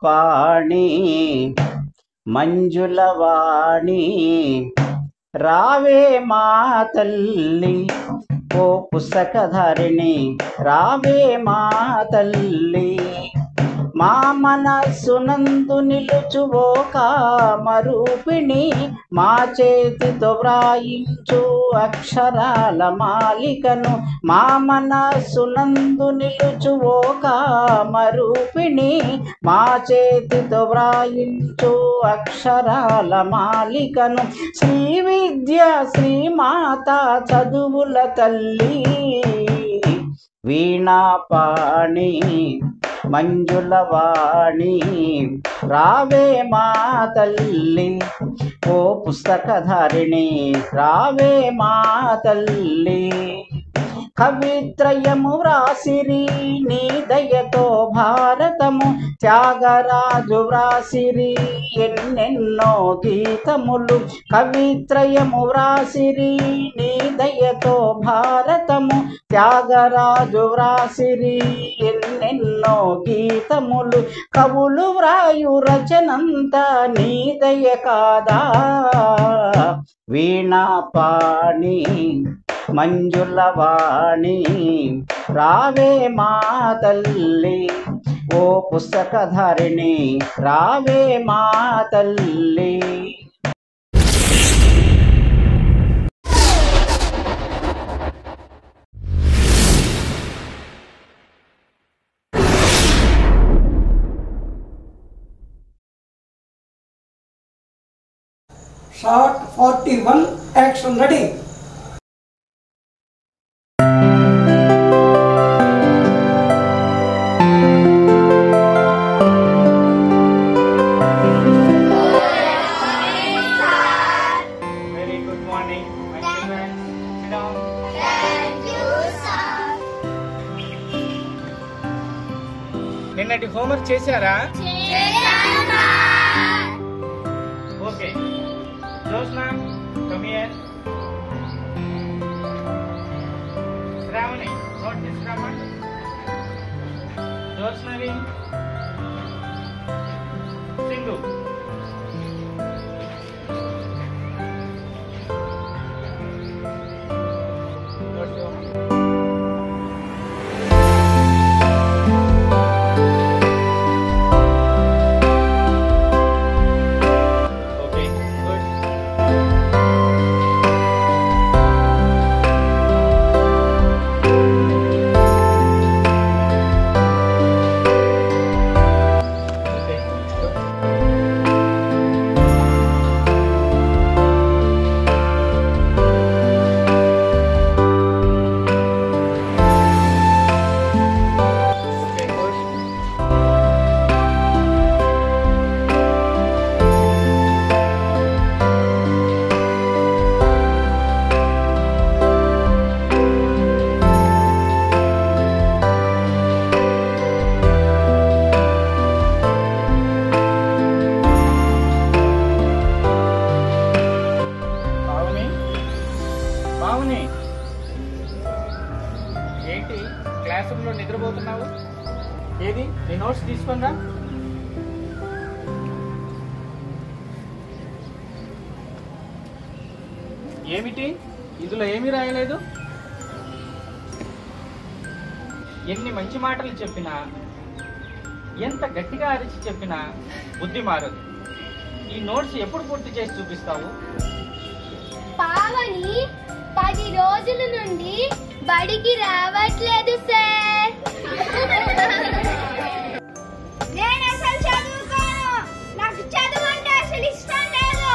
పాణి మంజులవాణి రావే మా తల్లి ఓ పుస్తకధారిణి రావే మా తల్లి మా మనస్సునందు నిలుచు ఓ కామరూపిణి మా చేతితో వ్రాయించు అక్షరాల మాలికను మా మనస్సునందు నిలుచు ఓ కామరూపిణి మా చేతితో వ్రాయించు అక్షరాల మాలికను శ్రీ విద్య శ్రీ మాత చదువుల తల్లి వీణాపాణి మంజులవాణి రావే మా తల్లి ఓ పుస్తకధారిణి రావే మా తల్లి కవిత్రయము వ్రాసిరి నీ దయతో భారతము త్యాగరాజు వ్రాసిరి ఎన్నెన్నో గీతములు కవిత్రయము వ్రాసిరి నీ దయతో భారతము త్యాగరాజు వ్రాసిరి ఎన్నెన్నో గీతములు కవులు వ్రాయు రచనంతా నీ దయ కాదా వీణాపాణి మంజులవాణి రావే మా తల్లి ఓ పుస్తకధారిణి రావే మా తల్లి Shot 41 action ready. నిన్నటి హోంవర్క్ చేశారా? Okay Jyotsna come here Sravani note తీసుకురామా జోస్నవి సింధు ఏంటి క్లాస్ రూమ్ లో నిద్రపోతున్నావు? ఏది నీ నోట్స్ తీసుకుందా? ఏమిటి ఇందులో ఏమీ రాయలేదు? ఎన్ని మంచి మాటలు చెప్పినా ఎంత గట్టిగా అరిచి చెప్పినా బుద్ధి మారదు. ఈ నోట్స్ ఎప్పుడు పూర్తి చేసి చూపిస్తావు? పావని 10 రోజుల నుండి బడికి రావట్లేదు సార్. నేను అసలు చదువుకోను, నాకు చదువు అంటే అసలు ఇష్టం లేదు.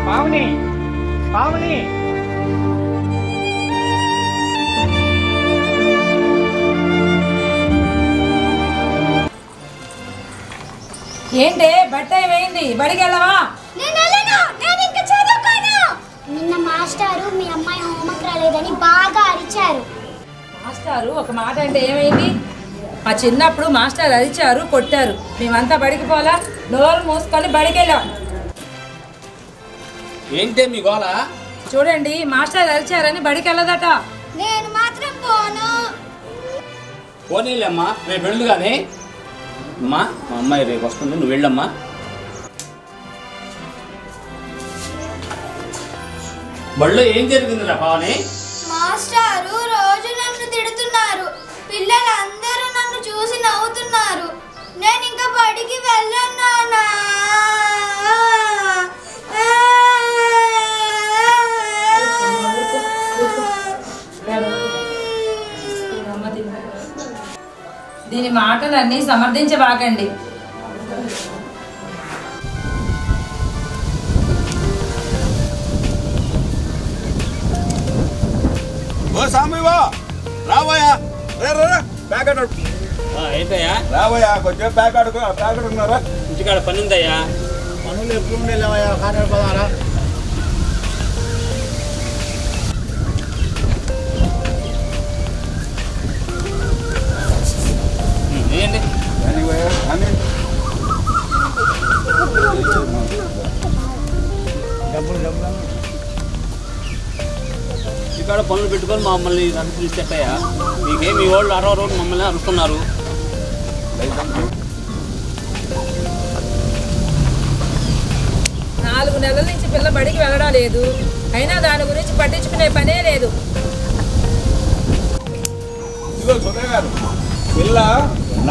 పావని పావని ఏంటే బట్ట ఏమైంది? బడికి వెళ్ళవా? నిన్న మాస్టారు మీ అమ్మాయి హోంవర్క్ రాలేదని బాగా అరిచారు. మాస్టారు ఒక మాట అంటే ఏమైంది? మా చిన్నప్పుడు మాస్టర్ అరిచారు, కొట్టారు. మేమంతా బడికి పోలా, నోరు మూసుకొని బడికి వెళ్ళాం. ఏంటే మీ గోళ? చూడండి, మాస్టర్ అరిచారని బడికి వెళ్ళదట. నేను మాత్రం పోను. పోనీలేమ్మా, రేపు వెళ్ళు కానీ. అమ్మా, మా అమ్మాయి రేపు వస్తుంది, నువ్వు వెళ్ళమ్మా. బడిలో ఏం జరిగిందిరా పావని? మాస్టారు రోజు నన్ను తిడుతున్నారు. పిల్లలందరూ నన్ను చూసి నవ్వుతున్నారు. నేను ఇంకా బడికి వెళ్ళను నాన్నా. దీని మాటలన్నీ సమర్థించబాకండి. ఓ సాంబయ్యా, రాబోయా, ప్యాకెట్ ఏంటయ్యా? రాబోయా, కొంచెం ప్యాకెట్ ఉన్నారా? ఇంటికాడ పని ఉందయ్యా. పనులు ఎప్పుడు ఉండేవయ్యా, కాటలు పదారా? ఏంటి? ఇక్కడ పనులు పెట్టుకొని మమ్మల్ని పిలిచేట్టయ్యా. మీకేం మీ వాళ్ళు 60 రోజులు మమ్మల్ని అరుస్తున్నారు. నాలుగు నెలల నుంచి పిల్ల బడికి వెళ్ళడం లేదు. అయినా దాని గురించి పట్టించుకునే పనే లేదు. ఇదిగో సుధా గారు, పిల్ల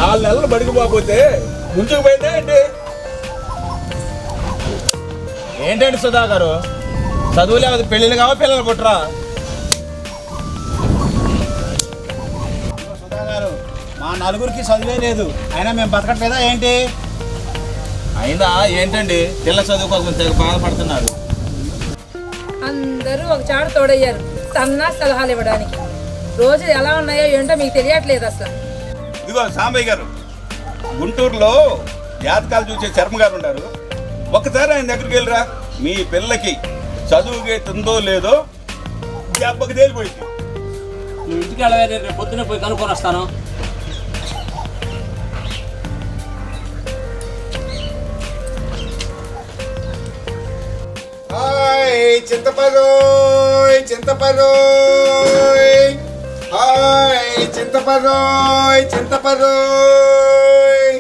4 నెలలు బడికి పోకపోతే ముంచుకు పోయిందా ఏంటి? ఏంటండి సుధా గారు, చదువు లేకపోతే పెళ్ళిళ్ళు కావా, పిల్లలు పుట్టరా? సుధా గారు, మా నలుగురికి చదువే లేదు, అయినా మేము బతకట్లేదా ఏంటి? అయినా ఏంటండి, పిల్ల చదువు కోసం తెగ బాధపడుతున్నారు. అందరూ ఒక చాటు తోడయ్యారు సన్నా సలహాలు ఇవ్వడానికి. రోజులు ఎలా ఉన్నాయో ఏంటో మీకు తెలియట్లేదు అసలు. ఇదిగో సాంబయ్య గారు, గుంటూరులో జాతకాలు చూసే శర్మ గారు ఉన్నారు. ఒకసారి ఆయన దగ్గరికి వెళ్ళరా, మీ పిల్లకి చదువుకి ఉందో లేదో దెబ్బకి తేలిపోయింది. నువ్వు ఇంటికి వెళ్ళవే, రేపు పొద్దున్నే పోయి కనుక్కొని వస్తాను. Hi చింతపరోయ్, చింతపరోయ్, hi చింతపరోయ్, చింతపరోయ్.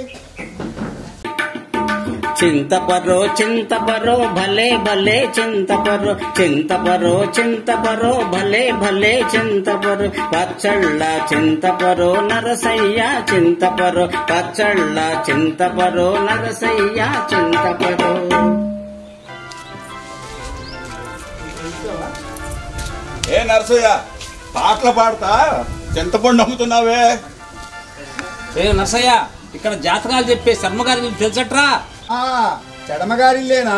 చింతపరో చింతపరో భలే భలే చింతపరో, చింతపరో చింతపరో భలే భలే చింతపరో. పచ్చళ్ళ చింతపరో నరసయ్య చింతపరో, పచ్చళ్ళ చింతపరో నరసయ్య చింతపరో. ఏ నరసయ్య, పాటలు పాడతా చింతపండు అమ్ముతున్నావే? ఏ నర్సయ్య, ఇక్కడ జాతకాలు చెప్పే శర్మ గారి నీకు తెలుసట్రా? చెడమగారిల్లేనా?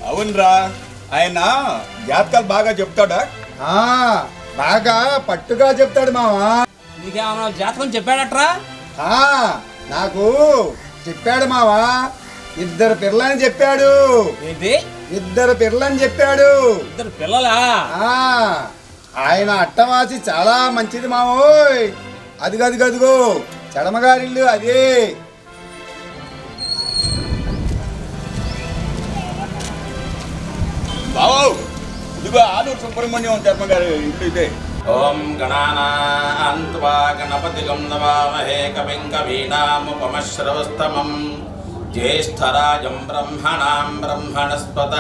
అవునరా, ఆయన జాతకాలు బాగా చెప్తాడా? బాగా పట్టుగా చెప్తాడు మావా. నీకేమన్నా జాతకం చెప్పాడట్రా? నాకు చెప్పాడు మావా, 2 పిల్లలని చెప్పాడు. ఏంటి? 2 పిల్లని చెప్పాడు. 2 పిల్లలా? ఆయన అట్టవాసి చాలా మంచిది మావోయ్. అదిగో చెడమగారిల్లు అదే. బావు, ఇదిగో ఆలూరు సుబ్రహ్మణ్యం శర్మ గారి ఇల్లు ఇదే. ఓం గణానాన్త్వా గణపతిగం నమామహే కవిం కవీనాముపమశ్రవస్తమం జ్యేష్ఠరాజం బ్రహ్మణాం బ్రహ్మణస్పత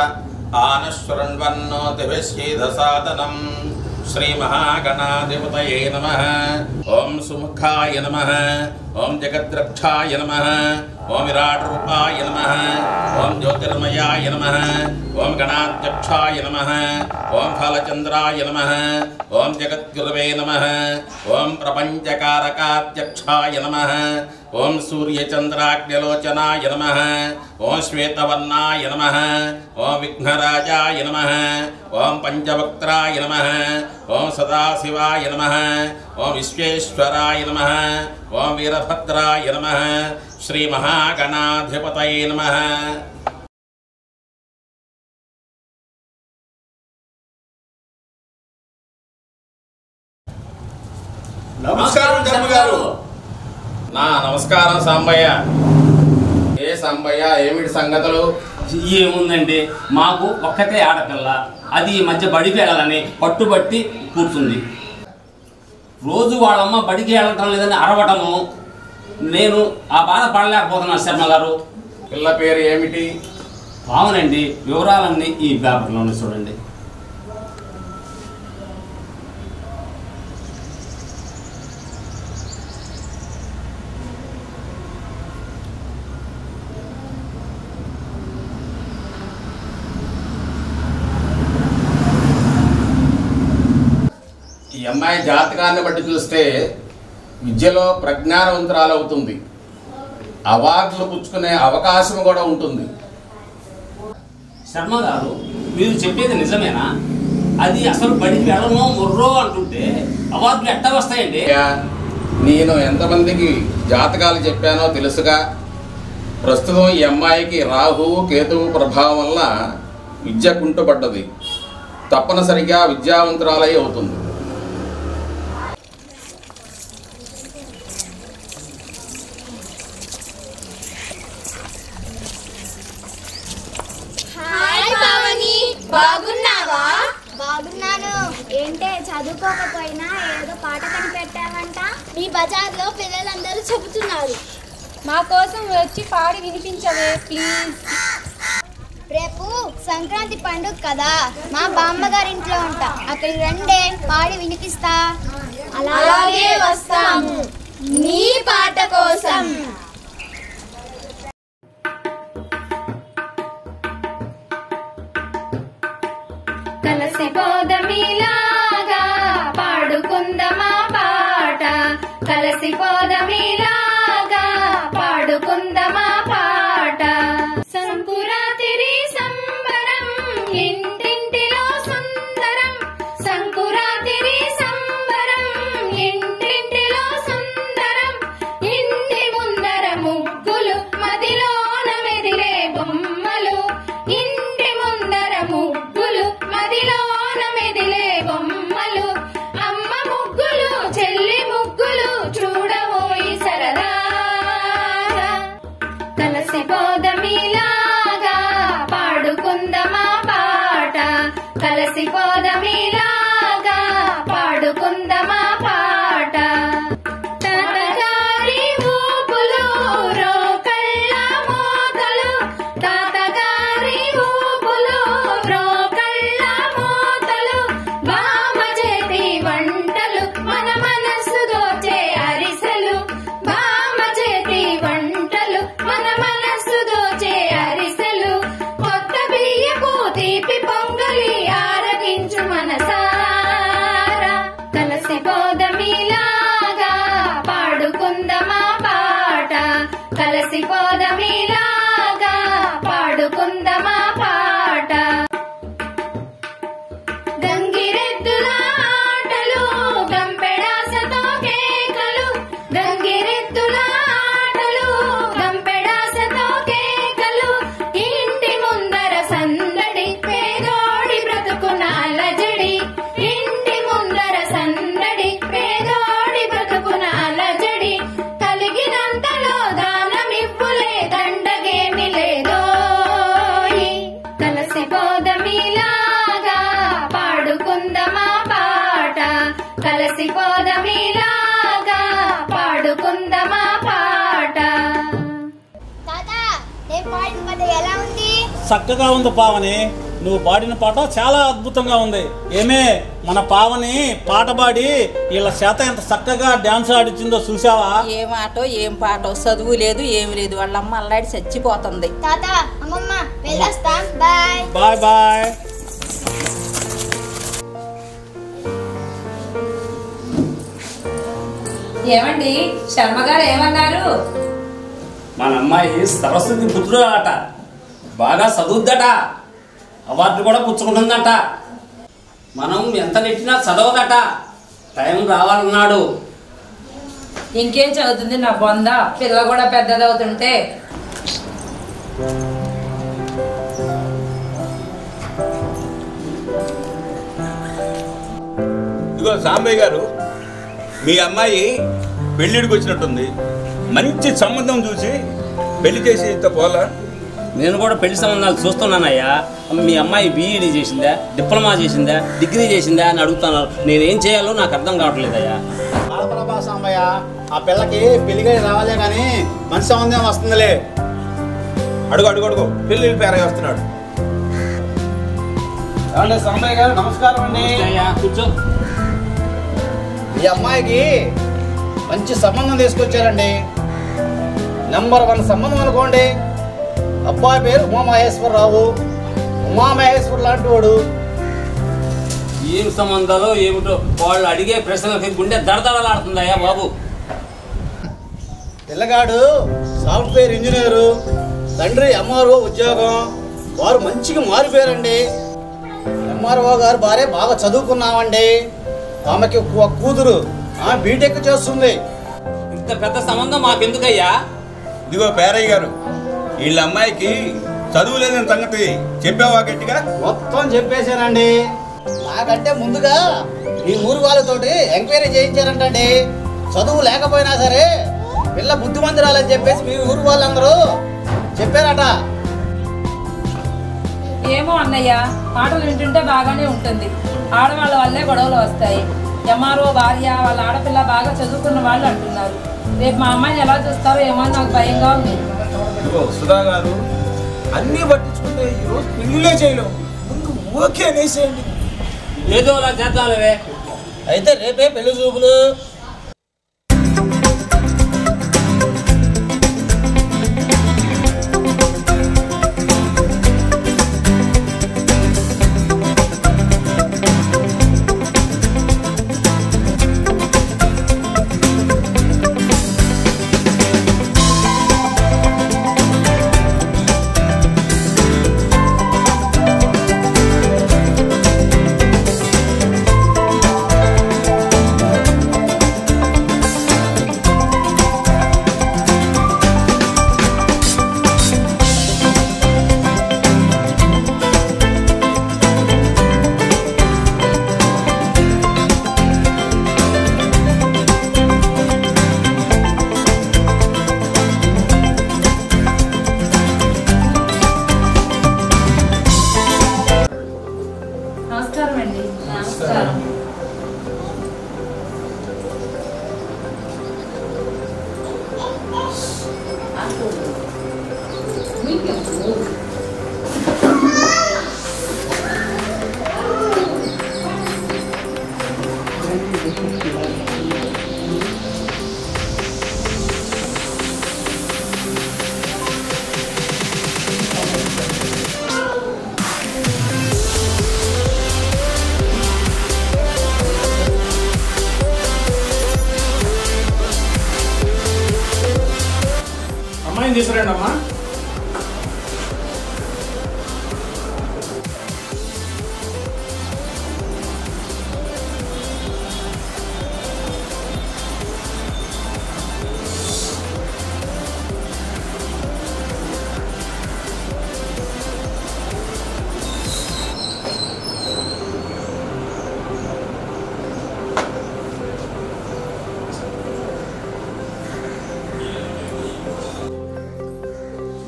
ఆనశృణ్వన్నోతిభిశ్చేదసాదనం. శ్రీమహాగణాధిపతయే నమః. ఓం సుముఖాయ నమః. ఓం జగద్రక్షాయ నమః. ఓం విరాట్రూపాయ నమః. ఓం జ్యోతిర్మయాయ నమః. ఓం గణాధ్యక్షాయ నమః. ఓం ఫలచంద్రాయ నమః. ఓం జగద్గురవే నమః. ఓం ప్రపంచకారకాధ్యక్షాయ నమః. ఓం సూర్యచంద్రాగ్నిలోచనాయ నమః. ఓం శ్వేతవర్ణాయ నమః. ఓం విఘ్నరాజాయ నమః. ఓం పంచవక్త్రాయ నమః. ఓం సదాశివాయ నమః. ఓం విశ్వేశ్వరాయ నమః. ఓం వీరభద్రాయ నమః. శ్రీ మహాగణాధిపతయే నమః. నమస్కారం శర్మ గారు. నా నమస్కారం సాంబయ్య. ఏ సాంబయ్య, ఏమిటి సంగతులు? ఏముందండి, మాకు ఒక్కతే ఆడపిల్ల, అది ఈ మధ్య బడికి వెళ్ళాలని పట్టుబట్టి కూర్చుంది. రోజు వాళ్ళమ్మ బడికి వెళ్ళటం లేదని అరవటము, నేను ఆ బాధ పడలేకపోతున్నాను శర్మ గారు. పిల్ల పేరు ఏమిటి? అవునండి, వివరాలన్నీ ఈ పేపర్లోనే చూడండి. ఈ అమ్మాయి జాతకాన్ని బట్టి చూస్తే విద్యలో ప్రజ్ఞానవంతురాలవుతుంది, అవార్డులు పుచ్చుకునే అవకాశం కూడా ఉంటుంది. శర్మ గారు, మీరు చెప్పేది నిజమేనా? అది అసలు బడికి వెళ్ళమో మొర్రో అంటుంటే అవార్డులు ఎట్టా వస్తాయండి? నేను ఎంతమందికి జాతకాలు చెప్పానో తెలుసుగా. ప్రస్తుతం ఈ అమ్మాయికి రాహువు కేతువు ప్రభావం వల్ల విద్య కుంటుపడ్డది, తప్పనిసరిగా విద్యావంతురాలై అవుతుంది. బాగున్నావా? బాగున్నాను. ఏంటే చదువుకోకపోయినా ఏదో పాట కనిపెట్టావంట? మీ బజార్లో పిల్లలందరూ చెబుతున్నారు. మా కోసం వచ్చి పాడి వినిపించవే ప్లీజ్. రేపు సంక్రాంతి పండుగ కదా, మా బామ్మగారింట్లో ఉంటా, అక్కడికి రండే, పాడి వినిపిస్తా. అలాగే వస్తాము నీ పాట కోసం. కలిసిపోదమిలాగా పాడుకుందమా పాట, కలిసిపోదమిలాగా పాడుకుందమా పాట. సంకురాతిరి సంబరం ఇంటింటిలో సుందరం, సంకురాతిరి సంబరం ఇంటింటిలో సుందరం. ఇంటి ముందర ముగ్గులు మదిలోన మెదిలే బొమ్మలు, ఇంటి ముందర ముగ్గులు మదిలోన మెదిలే బొమ్మలు. అమ్మ ముగ్గులు చెల్లి ముగ్గులు చూడబోయి సరదాగా. కలిసిపోదమిలాగా పాడుకుందమా పాట, కలిసిపోదమిలాగా పాడుకుందమా పాట. తాతగారి ఊపులు రోకళ్ళ మోతలు, తాతగారి ఊపులు రోకళ్ళ మోతలు. బామ చేతి వంటలు మన మనసు దోచే అరిసెలు, బామ చేతి వంటలు మన మనసు దోచే అరిసెలు. కొత్త బియ్యపు తీపి పొంగలి ఆరగించు మనసారా. కలిసిపోదమిలాగా పాడుకుందమా పాట, కలిసిపోదమిలాగా పాడుకుందమా పాట. గంగిరెద్దుల ఆటలు గంపెడాసతో కేకలు, గంగిరెద్దుల ఆటలు గంపెడాసతో కేకలు. ఇంటి ముందర సందడి పేదోడి బ్రతుకున అలజడి, ఇంటి ముందర సందడి పేదోడి బ్రతుకున అలజడి. కలిగినంతలో దానమివ్వులే దండగేమి లేదోయి. కలిసిపోదమిలాగా పాడుకుందమా పాట, కలిసిపోదమిలాగా పాడుకుందమా పాట. తాత, నేను పాడిన పాట ఎలా ఉంది? చక్కగా ఉంది పావని, నువ్వు పాడిన పాట చాలా అద్భుతంగా ఉంది. ఏమే, మన పావని పాట పాడి వీళ్ళ చేత ఎంత చక్కగా డాన్స్ ఆడిచ్చిందో చూసావా? ఏం ఆటో ఏం పాటో, చదువు లేదు ఏమి లేదు, వాళ్ళమ్మ అల్లాడి చచ్చిపోతుంది. తాత, అమ్మమ్మ వెళ్ళొస్తాం, బాయ్. Bye bye. ఏమండి, శర్మ గారు ఏమన్నారు? మన అమ్మాయి సరస్వతి పుత్రుడు అట, బాగా చదువుద్దట, అవార్డు కూడా పుచ్చుకుంటుందట. మనం ఎంత నెట్టినా చదవదట, టైం రావాలన్నాడు. ఇంకేం చదువుతుంది నా బొంద, పిల్ల కూడా పెద్దదవుతుంటే. ఇదిగో సాంబయ్య గారు, మీ అమ్మాయి పెళ్ళిడికి వచ్చినట్టుంది. మంచి సంబంధం చూసి పెళ్లి చేసి పోలా. నేను కూడా పెళ్లి సంబంధాలు చూస్తున్నానయ్యా. మీ అమ్మాయి బీఈడీ చేసిందా, డిప్లొమా చేసిందా, డిగ్రీ చేసిందా అని అడుగుతున్నారు. నేనేం చేయాలో నాకు అర్థం కావట్లేదయ్యా. బాలప్రభా సాంబయ్య, ఆ పిల్లకి పెళ్లిగా రావాలే కానీ మంచి సంబంధం వస్తుందిలే. అడుగు అడుగు అడుగు పెళ్లి పేరయ్య వస్తున్నాడు. సాంబయ్య గారు నమస్కారం అండి. కూర్చో. ఈ అమ్మాయికి మంచి సంబంధం తీసుకొచ్చారండి. నెంబర్ 1 సంబంధం అనుకోండి. అబ్బాయి పేరు ఉమామహేశ్వరరావు. ఉమామహేశ్వర్ లాంటి వాడు. ఏం సంబంధాలు ఏమిటో వాళ్ళు అడిగే ప్రశ్నలకి గుండె దడదడలాడుతుందయ్యా బాబు. పిల్లగాడు సాఫ్ట్వేర్ ఇంజనీరు, తండ్రి ఎంఆర్ఓ ఉద్యోగం. వారు మంచిగా మారిపోయారండి. ఎంఆర్ఓ గారు భార్య బాగా చదువుకున్నామండి. ఆమెకి కూతురు బీటెక్ చేస్తుంది. ఇంత పెద్ద సంబంధం మాకెందుకయ్యా? ఇదిగో పేరయ్య గారు, వీళ్ళ అమ్మాయికి చదువు లేదని సంగతి చెప్పావా గట్టిగా? మొత్తం చెప్పేశానండి. నాకంటే ముందుగా ఈ ఊరు వాళ్ళతోటి ఎంక్వైరీ చేయించారంటండి. చదువు లేకపోయినా సరే పిల్ల బుద్ధిమంతురాలని చెప్పేసి మీ ఊరు వాళ్ళందరూ చెప్పారట. ఏమో అన్నయ్య, మాటలు వింటుంటే బాగానే ఉంటుంది. ఆడవాళ్ళ వల్లే గొడవలు వస్తాయి. ఎంఆర్ఓ భార్య వాళ్ళ ఆడపిల్ల బాగా చదువుకున్న వాళ్ళు అంటున్నారు. రేపు మా అమ్మాయిని ఎలా చూస్తారో ఏమో నాకు భయంగా ఉంది. సుధా గారు, అన్నీ పట్టించుకుంటే ఈరోజు పెళ్లిలే చేయలేము. ముందు ఓకే అనేసేయండి. ఏదో అలా చేద్దాంలే. అయితే రేపే పెళ్లి చూపులు. నమస్కారం అండి. నమస్కారం. అమ్మాయిని తీసుకురండి అమ్మా.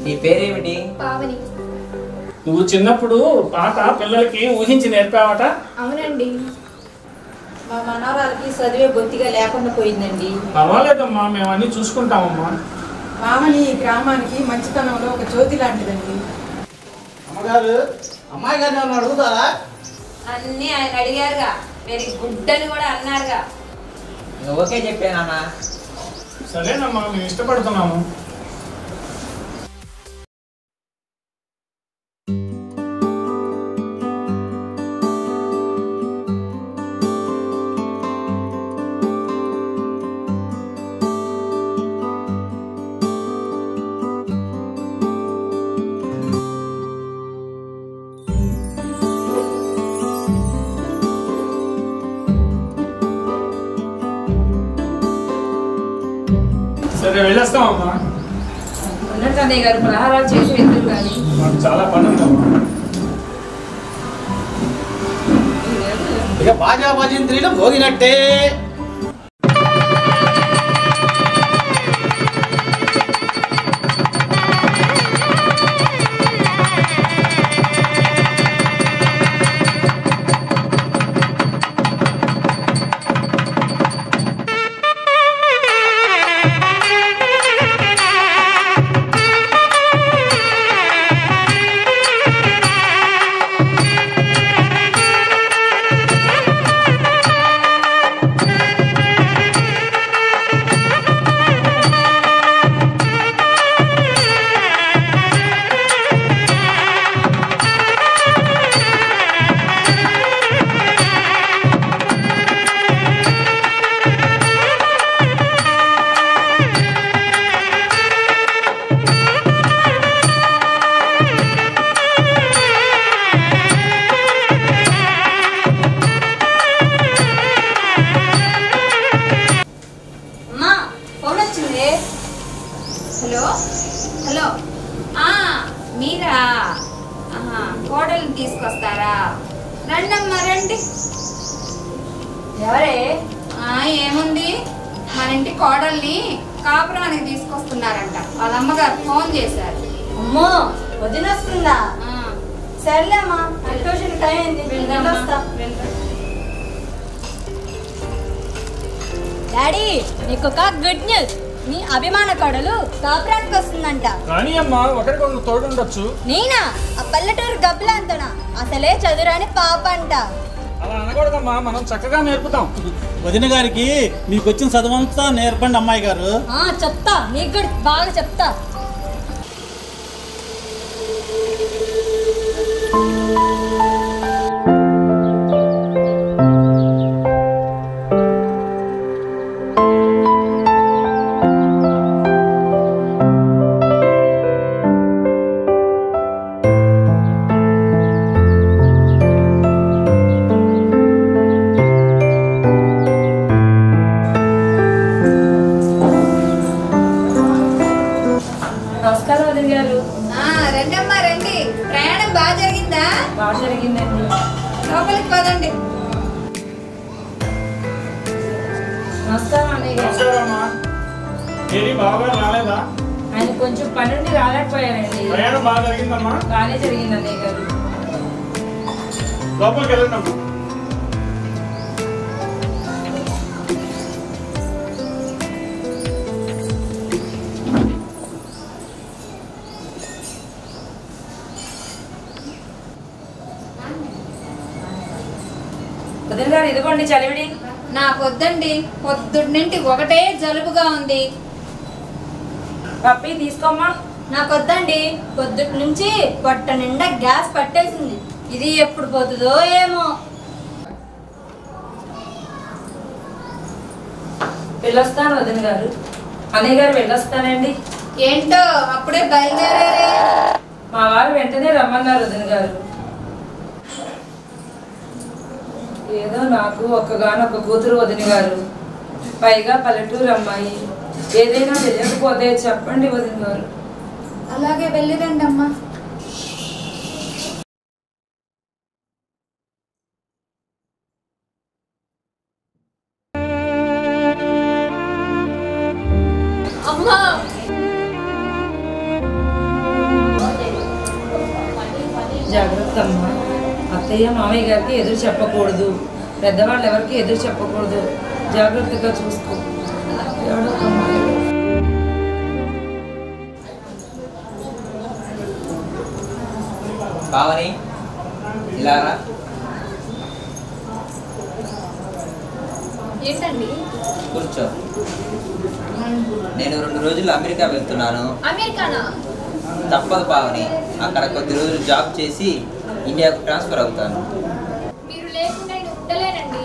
నీ పేరేమిటి? పావని. నువ్వు చిన్నప్పుడు పాట పిల్లలకి ఊహించి నేర్పావట? అవునండి. మా మనవరాలకి చదివే బొత్తిగా లేకుండా పోయిందండి. పర్వాలేదమ్మా, మేము అన్ని చూసుకుంటామమ్మా. మామని ఈ గ్రామానికి మంచితనంలో ఒక జ్యోతి లాంటిదండి. అమ్మగారు, అమ్మాయి గారిని ఏమన్నా అడుగుతారా? అన్నీ ఆయన అడిగారుగా, వెరీ గుడ్ అని కూడా అన్నారుగా. ఓకే చెప్పానమ్మా. సరేనమ్మా, మేము ఇష్టపడుతున్నాము. సరే వెళ్ళేస్తామమ్మా. ఉన్నట్టు అన్నయ్య గారు పలహారాలు చేసి వెళ్తారు కానీ మాకు చాలా పని ఉందమ్మా. ఇక బాజా భజంత్రీలు మోగినట్టే. తీసుకొస్తారా? రండమ్మా రండి. ఎవరే? ఏముంది, మన ఇంటి కోడల్ని కాపురానికి తీసుకొస్తున్నారంట. వాళ్ళ అమ్మగారు ఫోన్ చేశారు. అమ్మో వదినొస్తుందా? సర్లేమ్మా, ట్యూషన్ టైం అయింది. డాడీ, నీకు ఒక గుడ్ న్యూస్. నీ అభిమాన కోడలు కాపురానికి వస్తుందంట. కానీ అమ్మా ఒకరికొకరు తోడుండొచ్చు. నేనా? ఆ పల్లెటూరు గబ్బులంతనా? అసలే చదువురాని పాప అంట. అలా అనకూడదమ్మా, మనం చక్కగా నేర్పుతాం. వదిన గారికి మీకు వచ్చిన చదువంతా నేర్పండి అమ్మాయి గారు. చెప్తా, నీకు కూడా బాగా చెప్తా. రండమ్మా రండి. ప్రయాణం బాగా జరిగిందా? బాగా జరిగిందండి. లోపలికి పదండి. నమస్కారం అన్నయ్య గారు. బాగా రాలేదా? ఆయన కొంచెం పని నుండి రాలేకపోయారండి. ప్రయాణం బాగా జరిగిందమ్మా? బాగానే జరిగింది అన్నయ్య గారు. లోపలికి వెళ్ళండి. వదిన గారు ఇదిగోండి చలివిడి. నాకు వద్దండి, పొద్దున్నింటి ఒకటే జలుబుగా ఉంది. పప్పి తీసుకోమ్మా. నాకు వద్దండి, పొద్దుటి నుంచి పొట్ట నిండా గ్యాస్ పట్టేసింది. ఇది ఎప్పుడు పోతుందో ఏమో. వెళ్ళొస్తాను వదిన గారు. అన్నయ్య గారు వెళ్ళొస్తానండి. ఏంటో అప్పుడే బయలుదేరారే? మా వారు వెంటనే రమ్మన్నారు వదిన గారు. ఏదో నాకు ఒక్కగానొక్క కూతురు వదిన గారు, పైగా పల్లెటూరు అమ్మాయి. ఏదైనా తెలియకపోతే చెప్పండి వదిన గారు. అలాగే వెళ్ళిరండి అమ్మా. అమ్మా, జాగ్రత్త అమ్మా. అత్తయ్య మామయ్య గారికి ఎదురు చెప్పకూడదు, పెద్దవాళ్ళు ఎవరికి ఎదురు చెప్పకూడదు. జాగ్రత్తగా చూసుకో. పావని ఇలారా. ఏంటండి? కూర్చో. నేను 2 రోజులు అమెరికా వెళ్తున్నాను. అమెరికానా? తప్పదు పావని, అక్కడ కొద్ది రోజులు జాబ్ చేసి ఇండియాకు ట్రాన్స్ఫర్ అవుతాను. మీరు లేకుండా నేను ఉండలేనండి.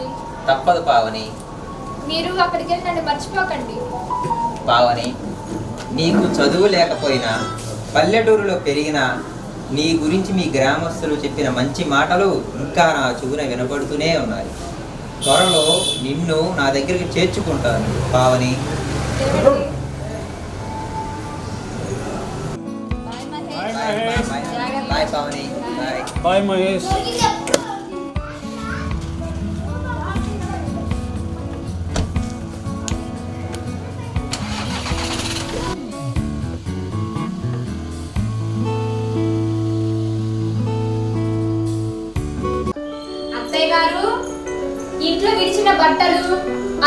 తప్పదు పావని. మీరు అక్కడికి వెళ్ళి నన్ను మర్చిపోకండి. పావని, నీకు చదువు లేకపోయినా పల్లెటూరులో పెరిగిన నీ గురించి మీ గ్రామస్తులు చెప్పిన మంచి మాటలు ఇంకా నా చెవున వినపడుతూనే ఉన్నాయి. త్వరలో నిన్ను నా దగ్గరికి చేర్చుకుంటాను Pavani. Bye Pavani. Bye. Bye Mahesh. అత్తయ్య గారు, ఇంట్లో విడిచిన బట్టలు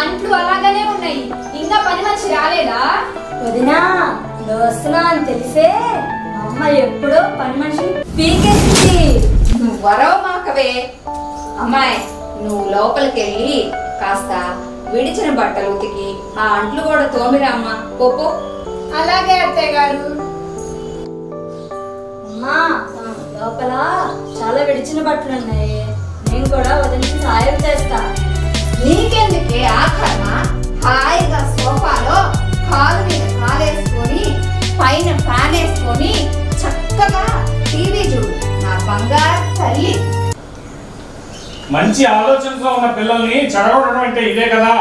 అంట్లు అలాగనే ఉన్నాయి. ఇంకా పని మనిషి రాలేదా? వదినా, నువ్వు వస్తున్నా అని తెలిసే అమ్మ ఎప్పుడో పని మనిషిని పీకేసింది. నువ్వు వరవ మాకవే. అమ్మాయి, నువ్వు లోపలికి వెళ్ళి కాస్త విడిచిన బట్టలు ఉతికి ఆ అంట్లు కూడా తోమిరామ్మా. పోపో. అలాగే అత్తయ్య గారు. అమ్మా, లోపల చాలా విడిచిన బట్టలు ఉన్నాయి. నేను కూడా వదిలికి సాయం చేస్తా. నీకెందుకే ఆఖరణ? హాయిగా సోఫాలో కాలు మీద కాలేసుకొని పైన ఫ్యాన్ వేసుకొని చక్కగా టీవీ చూడు నా బంగారు తల్లి. మంచి ఆలోచనతో ఉన్న పిల్లల్ని చెడగొట్టడం అంటే ఇదే కదా.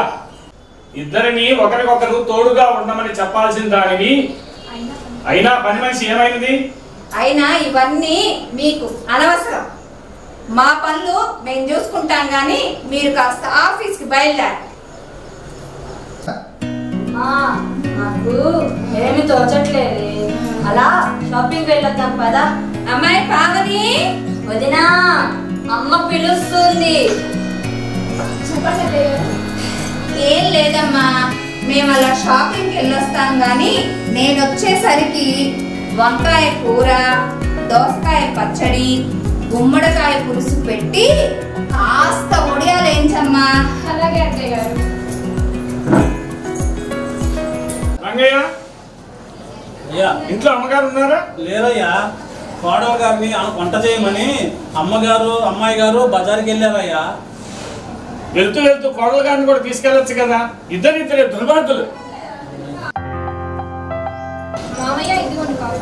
ఇద్దరిని ఒకరికొకరు తోడుగా ఉండమని చెప్పాల్సిన దానివి అయినా పని మనిషి ఏమైంది? అయినా ఇవన్నీ మీకు అనవసరం. మా పనులు మేము చూసుకుంటాం గాని మీరు కాస్త ఆఫీస్కి బయలుదేరు. నాకు ఏమి తోచట్లేదు, అలా షాపింగ్ వెళ్ళొద్దాం పదా. అమ్మాయి పావని, వదినా అమ్మ పిలుస్తుంది. ఏం లేదమ్మా, మేము అలా షాపింగ్కి వెళ్ళొస్తాం గాని నేను వచ్చేసరికి వంకాయ కూర, దోసకాయ పచ్చడి, గుమ్మడికాయ పులుసు పెట్టి కాస్త ఒడియాలేంచమ్మా. అలాగే అత్తయ్య గారు. రంగయ్య, ఇంట్లో అమ్మగారు ఉన్నారా? లేరయ్యా, కోడల గారిని వంట చేయమని అమ్మగారు అమ్మాయి గారు బజార్కి వెళ్ళారయ్యా. వెళ్తూ వెళ్తూ కోడల గారిని కూడా తీసుకెళ్ళొచ్చు కదా, ఇద్దరిద్దరే దుర్మార్గులు. మామయ్య ఇదిగోండి కాదు.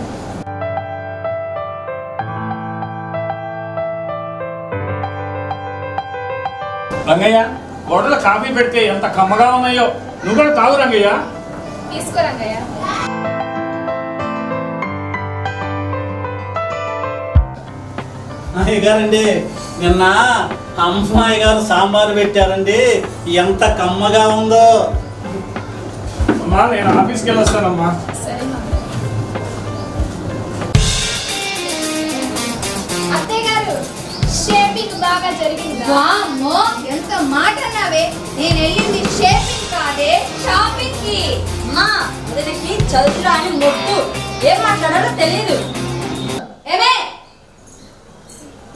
రంగయ్య, కోడలు కాఫీ పెడితే ఎంత కమ్మగా ఉన్నాయో, నువ్వు కూడా తాగు రంగయ్య. తీసుకో రంగయ్య. గారండి, నిన్న అమ్మాయి గారు సాంబార్ పెట్టారండి, ఎంత కమ్మగా ఉందో. అమ్మా, నేను ఆఫీస్కి వెళ్ళొస్తానమ్మా. అత్తయ్య గారు, షేపింగ్ బాగా జరిగిందా? వామ్మో, ఎంత మాట అన్నావే. నేను వెళ్ళింది షేపింగ్ కాదే, షాపింగ్ కి. అమ్మా, వదినకి చదువురా అని మొక్కు, ఏం మాట్లాడాలో తెలియదు. ఏమే,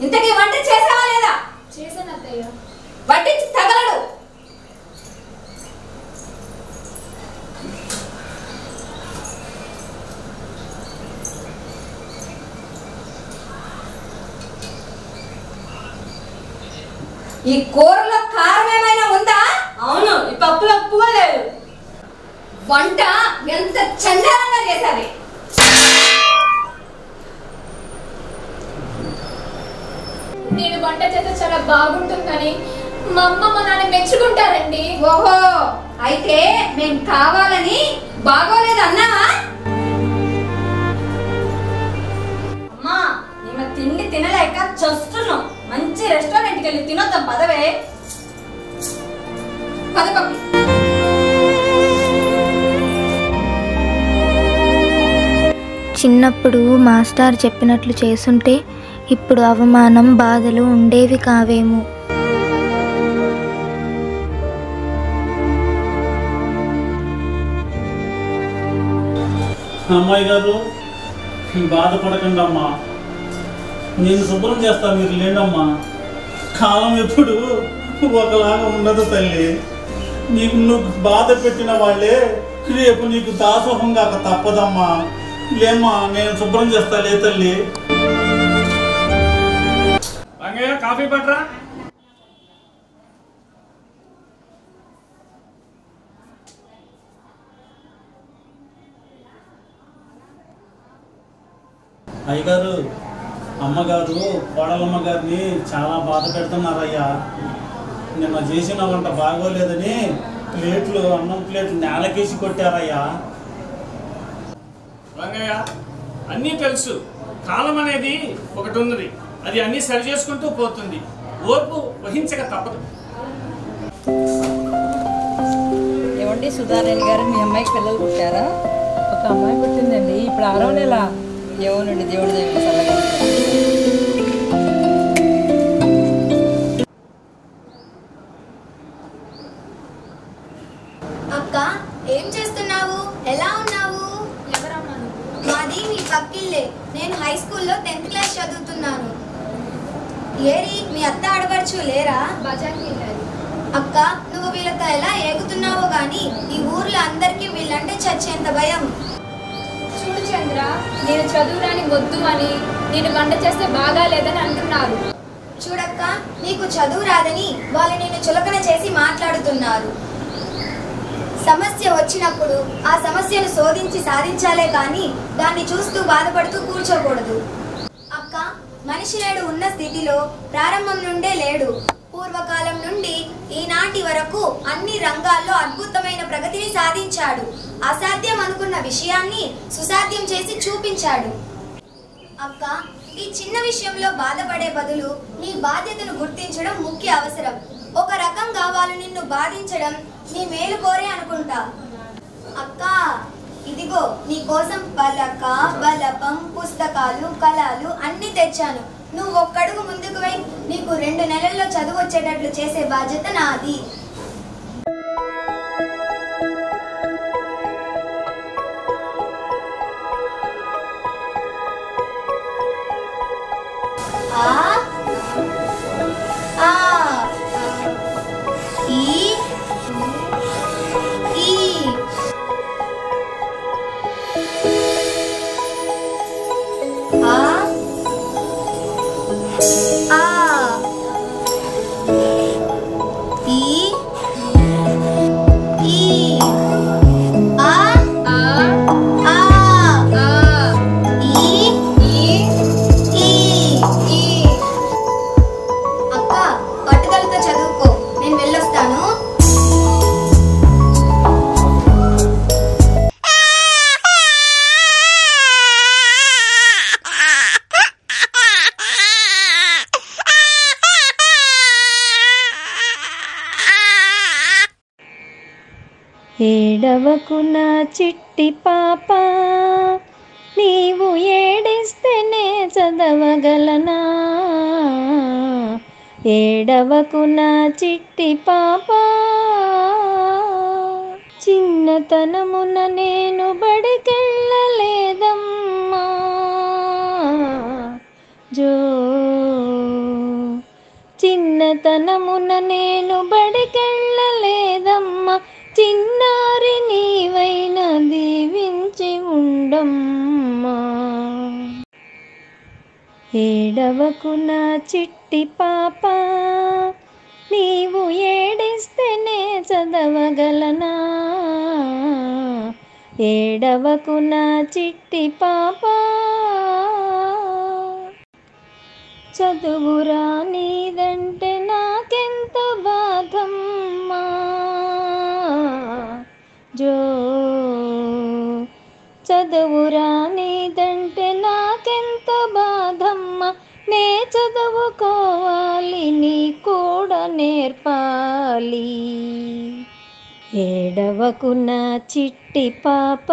ఇంతకీ వంట చేసావా లేదా? చేశాను అత్తయ్య. వడ్డించి తగలడు. ఈ కూరలో కారం ఏమైనా ఉందా? అవును, ఈ పప్పులో ఉప్పుగా లేదు. వంట ఎంత చండాలంగా చేశావే. నేను వంట చేస్తే చాలా బాగుంటుందని మా అమ్మ మా నాన్న మెచ్చుకుంటారండి. ఓహో, అయితే మేం కావాలని బాగోలేదు అన్నావా? అమ్మా, ఈమె తిండి తినలేక చస్తున్నాం. మంచి రెస్టారెంట్కి వెళ్ళి తినొద్దాం పదవే. పదపప్పి. చిన్నప్పుడు మాస్టర్ చెప్పినట్లు చేసుంటే ఇప్పుడు అవమానం బాధలు ఉండేవి కావేమో. అమ్మాయి గారు, బాధపడకండి అమ్మా, నేను శుభ్రం చేస్తా, మీరు లేండమ్మా. కాలం ఎప్పుడు ఒకలాగా ఉండదు తల్లి. నీకు నువ్వు బాధ పెట్టిన వాళ్ళే రేపు నీకు దాసోహం కాక తప్పదమ్మా. లేమ్మా, నేను శుభ్రం చేస్తా. లే తల్లి. రంగయ్య, కాఫీ పట్రా. అయ్యగారు, అమ్మగారు కోడలమ్మ గారిని చాలా బాధ పెడుతున్నారయ్యా. నిన్న చేసిన వంట బాగోలేదని ప్లేట్లు, అన్నం ప్లేట్లు నేలకేసి కొట్టారయ్యా. రంగయ్య, అన్నీ తెలుసు. కాలం అనేది ఒకటి ఉన్నది, అది అన్నీ సరి చేసుకుంటూ పోతుంది. ఓర్పు వహించక తప్పదు. ఏమండి సుధారాణి గారు, మీ అమ్మాయికి పిల్లలు పుట్టారా? ఒక అమ్మాయి పుట్టిందండి, ఇప్పుడు 6వ నెల. ఏమోనండి, దేవుడి దేవుడు చల్లగా. అక్క, ఏం చేస్తున్నావు? ఎలా ఉన్నావు? ఎవరమ్మా నువ్వు? మాది మీ పక్కిల్లే. నేను హై స్కూల్లో 10th క్లాస్ చదువుతున్నాను. ఏరి మీ అత్త ఆడపడుచు లేరా? బజార్కి వెళ్ళారు. అక్క, నువ్వు వీళ్ళతో ఎలా ఏగుతున్నావో గాని ఈ ఊర్లో అందరికీ వీళ్ళంటే చచ్చేంత భయం. చూడు చంద్ర, నేను చదువురాని వద్దు అని, నేను వంట చేస్తే బాగా లేదని అంటున్నారు. చూడక్క, నీకు చదువు రాదని వాళ్ళు నేను చులకన చేసి మాట్లాడుతున్నారు. సమస్య వచ్చినప్పుడు ఆ సమస్యను శోధించి సాధించాలే కానీ దాన్ని చూస్తూ బాధపడుతూ కూర్చోకూడదు. అక్క, మనిషి నేడు ఉన్న స్థితిలో ప్రారంభం నుండే లేడు. పూర్వకాలం నుండి ఈనాటి వరకు అన్ని రంగాల్లో అద్భుతమైన ప్రగతిని సాధించాడు. అసాధ్యం అనుకున్న విషయాన్ని సుసాధ్యం చేసి చూపించాడు. అక్క, ఈ చిన్న విషయంలో బాధపడే బదులు నీ బాధ్యతను గుర్తించడం ముఖ్య అవసరం. ఒక రకంగా వాళ్ళు నిన్ను బాధించడం నీ మేలు కోరే అనుకుంటా. అక్క, ఇదిగో నీ కోసం పలక, బలపం, పుస్తకాలు, కళాలు అన్నీ తెచ్చాను. నువ్వు ఒక్కడుగు ముందుకు వై. నీకు 2 నెలల్లో చదువు వచ్చేటట్లు చేసే బాధ్యత నాది. ఏడవకు నా చిట్టి పాప, నీవు ఏడిస్తేనే చదవగలనా. ఏడవకు నా చిట్టి పాప, చిన్నతనమున నేను బడికెళ్ళలేదమ్మా. చిన్నతనమున నేను బడికెళ్ళలేదమ్మా. చిన్నారి నీవైన దీవించి ఉండమ్మా. ఏడవకు నా చిట్టి పాప, నీవు ఏడిస్తేనే చదవగలనా. ఏడవకు నా చిట్టి పాప, చదువురా నీదంటే నాకెంత బాధమ్మా. చదువురా నీదంటే నాకెంత బాధమ్మ. నే చదువుకోవాలి, నీ కూడా నేర్పాలి. ఏడవకు నా చిట్టి పాప,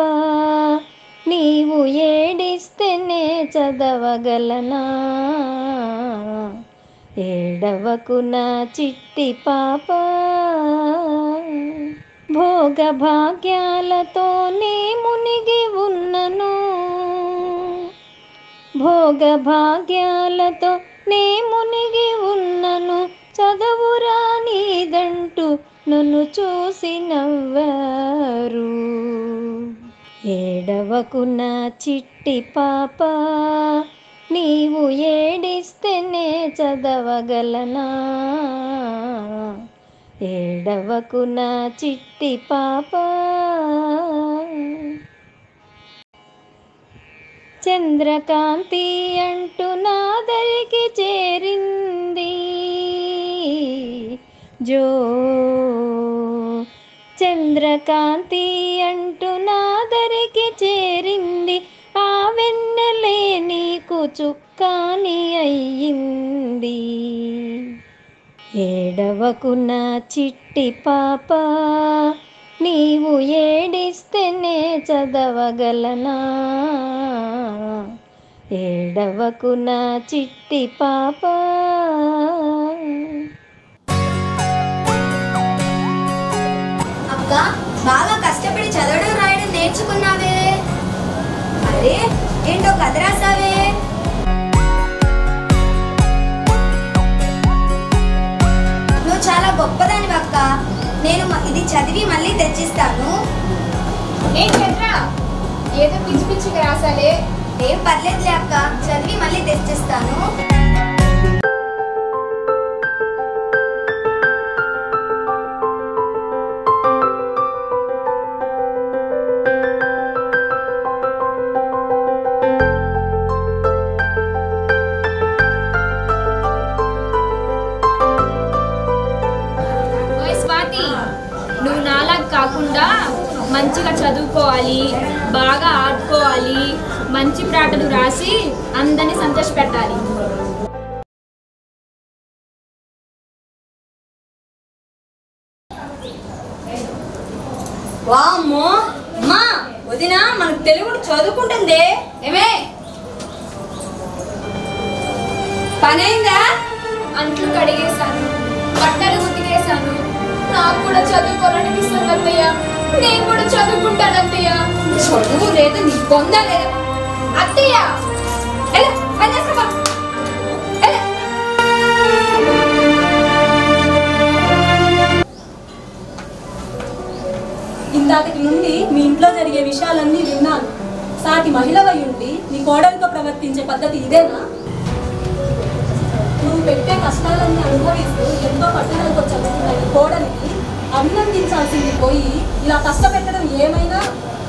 నీవు ఏడిస్తేనే చదవగలనా. ఏడవకు నా చిట్టి పాప, భోగ భాగ్యాలతో నీ మునిగి ఉన్నను. భోగ భాగ్యాలతో నీ మునిగి ఉన్నను. చదువురా నీదంటూ నన్ను చూసి నవ్వారు. ఏడవకు నా చిట్టి పాప, నీవు ఏడిస్తేనే చదవగలనా. ఏడవకు నా చిట్టి పాప, చంద్రకాంతి అంటూ నా దరికి చేరింది. చంద్రకాంతి అంటూ నా దరికి చేరింది. ఆ వెన్నెలే నీకు చుక్కాని అయ్యింది. ఏడవకు నా చిట్టి పాప, నీవు ఏడిస్తేనే చదవగలనా. ఏడవకు నా చిట్టి పాప. అక్క, బాగా కష్టపడి చదవడం రాయడం నేర్చుకున్నావే. అరే, ఏంటో కథ రాసావే. నువ్వు చాలా గొప్పదానివి అక్క. నేను ఇది చదివి మళ్ళీ తెచ్చిస్తాను. ఏదో పిచ్చి పిచ్చిగా రాసాలే. ఏం పర్లేదులే అక్క, చదివి మళ్ళీ తెచ్చిస్తాను. నువ్వు నాలా కాకుండా మంచిగా చదువుకోవాలి, బాగా ఆడుకోవాలి, మంచి పాటలు రాసి అందరినీ సంతోషపెట్టాలి. వామ్మో అమ్మా, వదిన మనకు తెలుగు చదువుకుంటుంది. ఏమే పనైందా? అంట్లు కడిగేశాను, బట్టలు ఉతికేశాను. నాకు కూడా చదువుకోవాలనిపిస్తుంది అత్తయ్య. నేను కూడా చదువుకుంటాను అత్తయ్య. చదువు లేదు, నీ పొంద లేదు. అత్తయ్య పని చేసుకో. ఇందాకటి నుండి మీ ఇంట్లో జరిగే విషయాలన్నీ విన్నాను. సాటి మహిళవై ఉండి నీ కోడలితో ప్రవర్తించే పద్ధతి ఇదేనా? నువ్వు పెట్టే కష్టాలన్నీ అనుభవిస్తూ ఎంతో పట్టణాలతో చదువుతున్న ఈ కోడలికి అభినందించాల్సింది పోయి ఇలా కష్టపెట్టడం ఏమైనా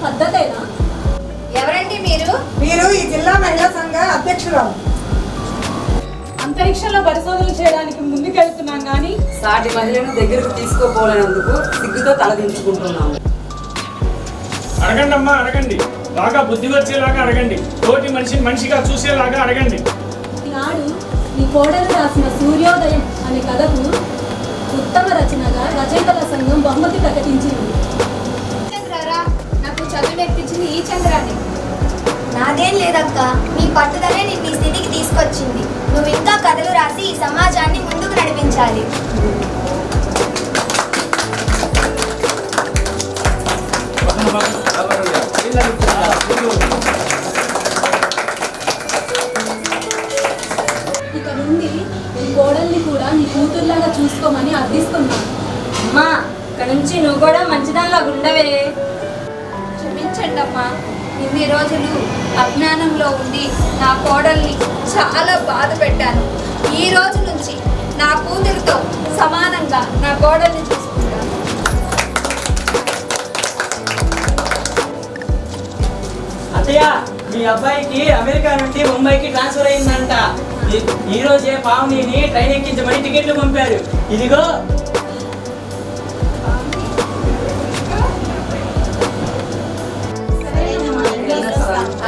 పద్ధతేనా? ఎవరండి మీరు? మీరు ఈ జిల్లా మహిళా సంఘ అధ్యక్షురాలు. అంతరిక్షంలో పరిశోధనలు చేయడానికి ముందుకెళ్తున్నాం కానీ సాటి మహిళను దగ్గరకు తీసుకోపోలేనందుకు సిగ్గుతో తలదించుకుంటున్నాము. అడగండి అమ్మా, అడగండి. బాగా బుద్ధి వచ్చేలాగా అడగండి. తోటి మనిషిని మనిషిగా చూసేలాగా అడగండి. ఈనాడు నీ కోడలు రాసిన సూర్యోదయం అనే కథకు ఉత్తమ రచనగా రచయితల సంఘం బహుమతి ప్రకటించింది. నాకు చదువు నేర్పించింది ఈ చంద్రాన్ని. నాదేం లేదక్క, నీ పట్టుదలే నిన్ను ఈ స్థితికి తీసుకొచ్చింది. నువ్వు ఇంకా కథలు రాసి ఈ సమాజాన్ని ముందుకు నడిపించాలి. ఇక నుండి నీ కోడల్ని కూడా నీ కూతుర్లాగా చూసుకోమని అర్థిస్తున్నాను. అమ్మా, ఇక నుంచి నువ్వు కూడా మంచిదానిలా ఉండవే. క్షమించండి అమ్మా, ఇన్ని రోజులు అజ్ఞానంలో ఉండి నా కోడల్ని చాలా బాధ పెట్టాను. ఈ రోజు నుంచి నా కూతురితో సమానంగా నా కోడల్ని చూసుకుంటాను. అత్తయ్య, మీ అబ్బాయికి అమెరికా నుండి ముంబైకి ట్రాన్స్ఫర్ అయిందంట. ఈ రోజే పావనిని ట్రైన్ ఎక్కించమని టికెట్లు పంపారు. ఇదిగో.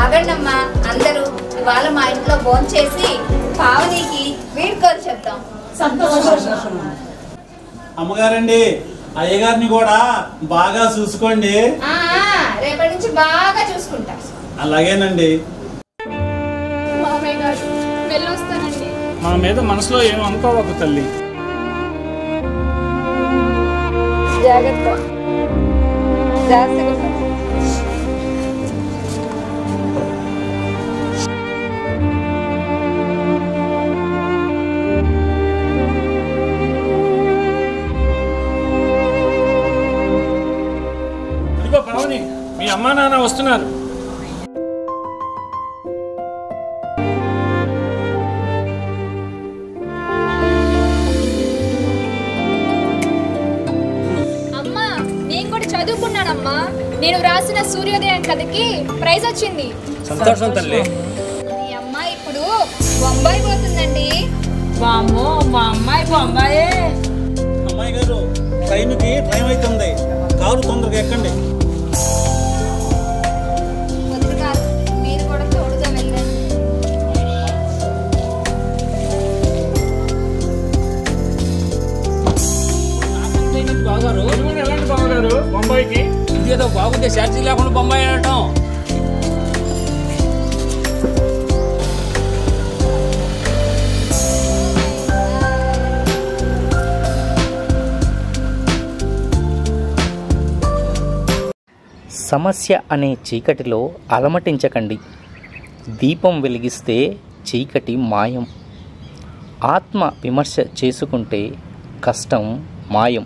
ఆగండమ్మా అందరూ, ఇవాళ మా ఇంట్లో భోంచేసి పావనికి వీడ్కోలు చెప్తాం. సంతోషం. అమ్మగారండి, అయ్యగారిని కూడా బాగా చూసుకోండి. రేపటి నుంచి బాగా చూసుకుంటా. అలాగేనండి. మామయ్య గారు వెళ్ళొస్తానండి. మా మీద మనసులో ఏం అనుకోవకు తల్లి. జాగ్రత్త. జాగ్రత్తగా. ఇదిగో పావని, మీ అమ్మా నాన్న వస్తున్నారు. అమ్మా, నేను కూడా చదువుకున్నానమ్మా. నేను రాసిన సూర్యోదయం కథకి ప్రైజ్ వచ్చింది. సంతోషం తల్లి. మీ అమ్మాయి ఇప్పుడు బొంబాయి పోతుందండి. వామ్మో, మా అమ్మాయి బొంబాయే. అమ్మాయి గారు, ట్రైన్కి టైం అవుతుంది. కారు తొందరగా ఎక్కండి. వద్దు కాదు, మీరు కూడా తోడుగా వెళ్ళండి. బావగారు, ఎలాంటి బావగారు బొంబాయికి? ఇదేదో బాగుంటే ఛార్జీ లేకుండా బొంబాయి వెళ్ళటం. సమస్య అనే చీకటిలో అలమటించకండి. దీపం వెలిగిస్తే చీకటి మాయం. ఆత్మ విమర్శ చేసుకుంటే కష్టం మాయం.